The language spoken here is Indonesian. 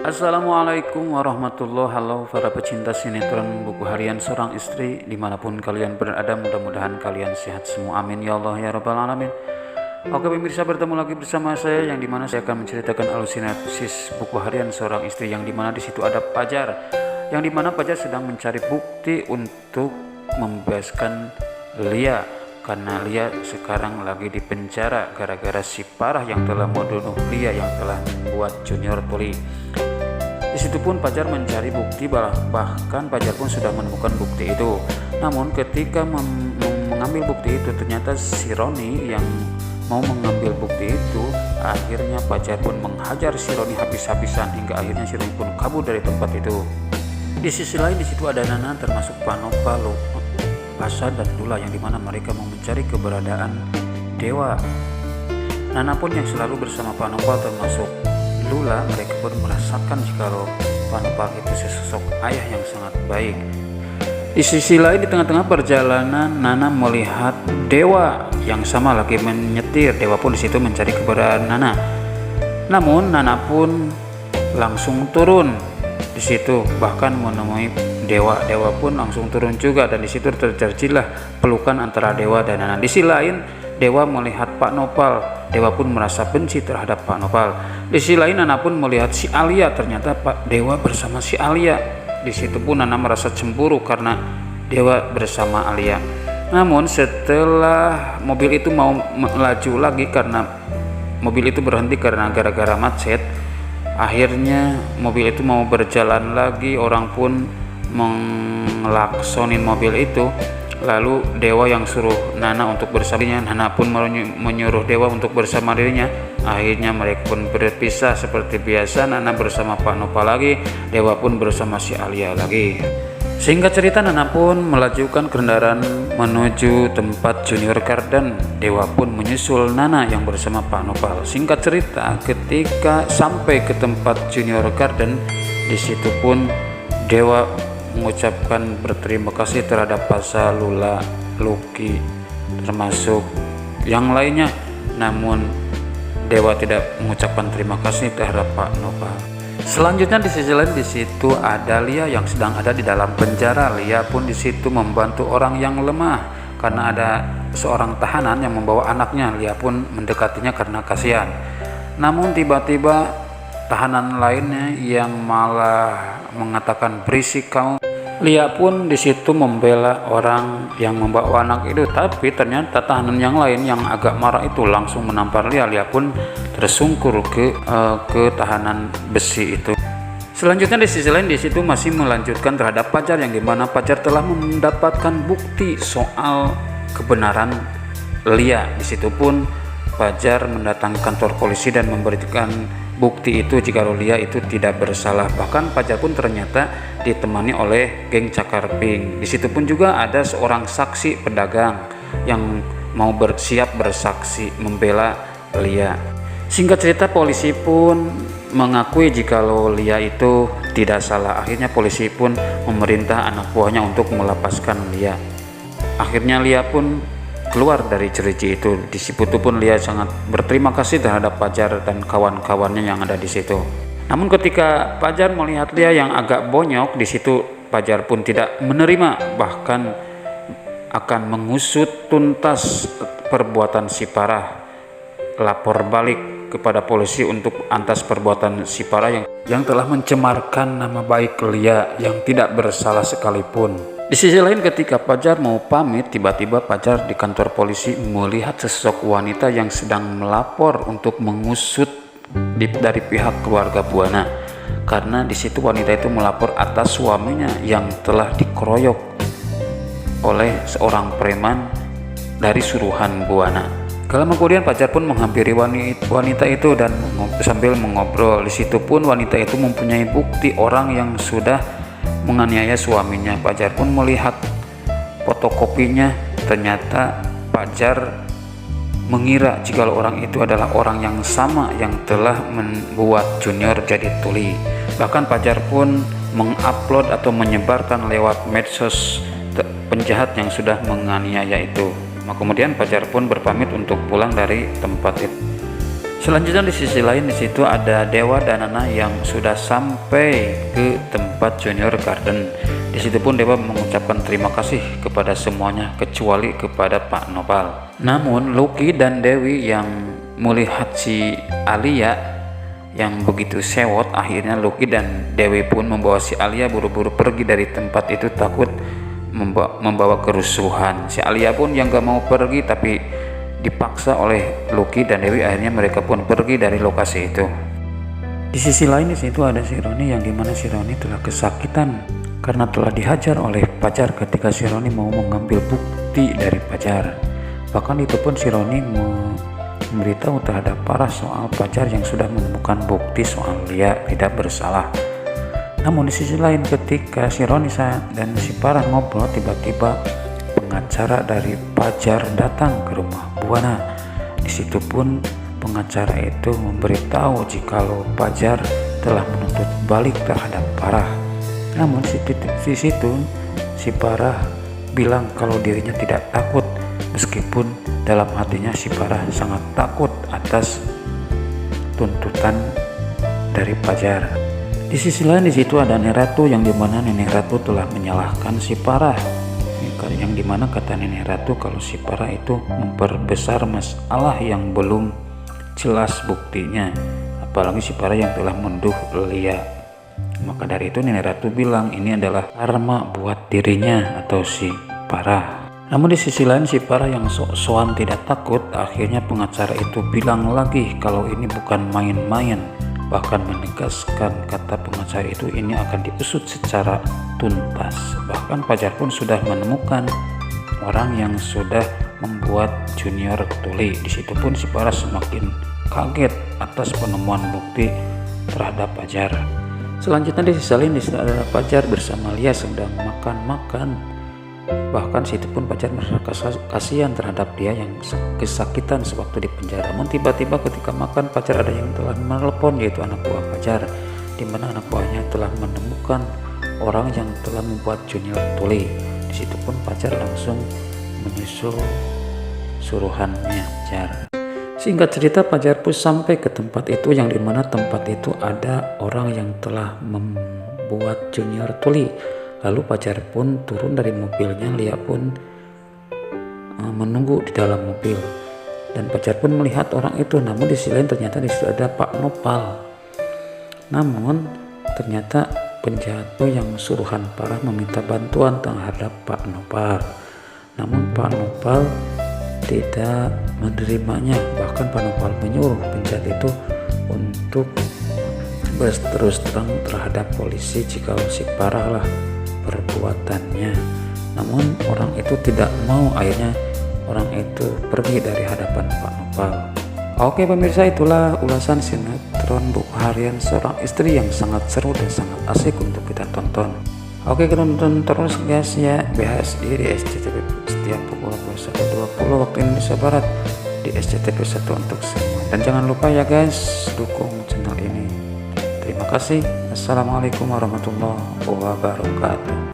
Assalamualaikum warahmatullahi wabarakatuh. Halo para pecinta sinetron buku harian seorang istri dimanapun kalian berada, mudah-mudahan kalian sehat semua, amin ya Allah ya rabbal alamin. Oke pemirsa, bertemu lagi bersama saya yang dimana saya akan menceritakan alur sinopsis buku harian seorang istri, yang dimana disitu ada Fajar, yang dimana Fajar sedang mencari bukti untuk membebaskan Lia, karena Lia sekarang lagi di penjara gara-gara si Parah yang telah membunuh Lia, yang telah membuat Junior tuli. Di situ pun Fajar mencari bukti, bahkan Fajar pun sudah menemukan bukti itu. Namun ketika mengambil bukti itu, ternyata si Roni yang mau mengambil bukti itu, akhirnya Fajar pun menghajar si Roni habis-habisan hingga akhirnya si Roni pun kabur dari tempat itu. Di sisi lain di situ ada Nana, termasuk Panopalo, Pasha dan Lula, yang dimana mereka mau mencari keberadaan Dewa. Nana pun yang selalu bersama Panopal termasuk Lula, mereka pun merasakan jikalau Panopal itu sesosok ayah yang sangat baik. Di sisi lain di tengah-tengah perjalanan Nana melihat Dewa yang sama lagi menyetir. Dewa pun di situ mencari keberadaan Nana. Namun Nana pun langsung turun di situ, bahkan menemui Dewa. Dewa pun langsung turun juga, dan di situ terjadilah pelukan antara Dewa dan Nana. Di sisi lain Dewa melihat Pak Nopal, Dewa pun merasa benci terhadap Pak Nopal. Di sisi lain Nana pun melihat si Alia, ternyata Pak Dewa bersama si Alia. Di situ pun Nana merasa cemburu karena Dewa bersama Alia. Namun setelah mobil itu mau melaju lagi, karena mobil itu berhenti karena gara-gara macet, akhirnya mobil itu mau berjalan lagi, orang pun mengelaksonin mobil itu. Lalu Dewa yang suruh Nana untuk bersamanya, Nana pun menyuruh Dewa untuk bersama dirinya. Akhirnya mereka pun berpisah seperti biasa, Nana bersama Pak Nopal lagi, Dewa pun bersama si Alia lagi. Singkat cerita, Nana pun melajukan kendaraan menuju tempat Junior Garden. Dewa pun menyusul Nana yang bersama Pak Nopal. Singkat cerita, ketika sampai ke tempat Junior Garden, di situ pun Dewa mengucapkan berterima kasih terhadap Pasha, Lula, Lucky, termasuk yang lainnya. Namun Dewa tidak mengucapkan terima kasih terhadap Pak Nopal. Selanjutnya di sisi lain di situ ada Lia yang sedang ada di dalam penjara. Lia pun di situ membantu orang yang lemah karena ada seorang tahanan yang membawa anaknya. Lia pun mendekatinya karena kasihan. Namun tiba-tiba tahanan lainnya yang malah mengatakan berisik kau. Lia pun di situ membela orang yang membawa anak itu, tapi ternyata tahanan yang lain yang agak marah itu langsung menampar Lia. Lia pun tersungkur ke tahanan besi itu. Selanjutnya di sisi lain di situ masih melanjutkan terhadap Fajar, yang dimana Fajar telah mendapatkan bukti soal kebenaran Lia. Di situ pun Fajar mendatangi kantor polisi dan memberikan bukti itu jika Lia itu tidak bersalah. Bahkan Fajar pun ternyata ditemani oleh geng Cakar Pink. Di situ pun juga ada seorang saksi pedagang yang mau bersiap bersaksi membela Lia. Singkat cerita, polisi pun mengakui jika Lia itu tidak salah. Akhirnya polisi pun memerintah anak buahnya untuk melepaskan Lia. Akhirnya Lia pun keluar dari jeruji itu. Di situ pun Lia sangat berterima kasih terhadap Fajar dan kawan-kawannya yang ada di situ. Namun ketika Fajar melihat Lia yang agak bonyok, di situ Fajar pun tidak menerima, bahkan akan mengusut tuntas perbuatan si Parah. Lapor balik kepada polisi untuk atas perbuatan si Parah yang telah mencemarkan nama baik Lia yang tidak bersalah sekalipun. Di sisi lain ketika Fajar mau pamit, tiba-tiba Fajar di kantor polisi melihat sesosok wanita yang sedang melapor untuk mengusut dari pihak keluarga Buana, karena di situ wanita itu melapor atas suaminya yang telah dikeroyok oleh seorang preman dari suruhan Buana. Gak lama kemudian Fajar pun menghampiri wanita itu dan sambil mengobrol. Di situ pun wanita itu mempunyai bukti orang yang sudah menganiaya suaminya. Fajar pun melihat fotokopinya. Ternyata Fajar mengira jika orang itu adalah orang yang sama yang telah membuat Junior jadi tuli. Bahkan Fajar pun mengupload atau menyebarkan lewat medsos penjahat yang sudah menganiaya itu. Kemudian Fajar pun berpamit untuk pulang dari tempat itu. Selanjutnya di sisi lain di situ ada Dewa dan Nana yang sudah sampai ke tempat Junior Garden. Di situ pun Dewa mengucapkan terima kasih kepada semuanya kecuali kepada Pak Nopal. Namun Lucky dan Dewi yang melihat si Alia yang begitu sewot, akhirnya Lucky dan Dewi pun membawa si Alia buru-buru pergi dari tempat itu, takut membawa kerusuhan. Si Alia pun yang gak mau pergi tapi dipaksa oleh Lucky dan Dewi, akhirnya mereka pun pergi dari lokasi itu. Di sisi lain di situ ada si Roni yang dimana si Roni telah kesakitan karena telah dihajar oleh Pajar ketika si Roni mau mengambil bukti dari Pajar. Bahkan itu pun si Roni memberitahu terhadap Parah soal Pajar yang sudah menemukan bukti soal dia tidak bersalah. Namun di sisi lain ketika si Roni dan si Parah ngobrol, tiba-tiba pengacara dari Pajar datang ke rumah Buana. Di situ pun pengacara itu memberitahu jikalau Pajar telah menuntut balik terhadap Parah. Namun di situ si Parah bilang kalau dirinya tidak takut, meskipun dalam hatinya si Parah sangat takut atas tuntutan dari Pajar. Di sisi lain di situ ada Nenek Ratu yang dimana Nenek Ratu telah menyalahkan si Parah, yang dimana kata Nenek Ratu kalau si Parah itu memperbesar masalah yang belum jelas buktinya, apalagi si Parah yang telah menduh Lia. Maka dari itu Nenek Ratu bilang ini adalah karma buat dirinya atau si Parah. Namun di sisi lain si Parah yang sok-sokan tidak takut, akhirnya pengacara itu bilang lagi kalau ini bukan main-main, bahkan menegaskan kata pengacara itu ini akan diusut secara tuntas. Bahkan Pajar pun sudah menemukan orang yang sudah membuat Junior tuli. Di situ pun si Parah semakin kaget atas penemuan bukti terhadap Pajar. Selanjutnya di sisi lain ada Pajar bersama Lia sedang makan-makan. Bahkan situ pun Pajar merasa kasihan terhadap dia yang kesakitan sewaktu di penjara. Namun tiba-tiba ketika makan Pajar ada yang telah menelpon, yaitu anak buah Pajar, di mana anak buahnya telah menemukan orang yang telah membuat Junior tuli. Di situ pun Pajar langsung menyusul suruhannya Pajar. Singkat cerita Pajar pun sampai ke tempat itu yang dimana tempat itu ada orang yang telah membuat Junior tuli. Lalu Pajar pun turun dari mobilnya, Lia pun menunggu di dalam mobil dan Pajar pun melihat orang itu. Namun di sisi lain ternyata di situ ada Pak Nopal. Namun ternyata penjahat yang suruhan Parah meminta bantuan terhadap Pak Nopal. Namun Pak Nopal tidak menerimanya, bahkan Pak Nopal menyuruh penjahat itu untuk berterus terang terhadap polisi jika si Parah lah perbuatannya. Namun orang itu tidak mau, akhirnya orang itu pergi dari hadapan Pak Nopal. Oke pemirsa, itulah ulasan sinetron buku harian seorang istri yang sangat seru dan sangat asik untuk kita tonton. Oke, kita tonton terus guys ya, BHSD di SCTV setiap pukul 21.20 waktu Indonesia Barat di SCTV 1 untuk semua. Dan jangan lupa ya guys, dukung channel ini. Terima kasih. Assalamualaikum warahmatullahi wabarakatuh.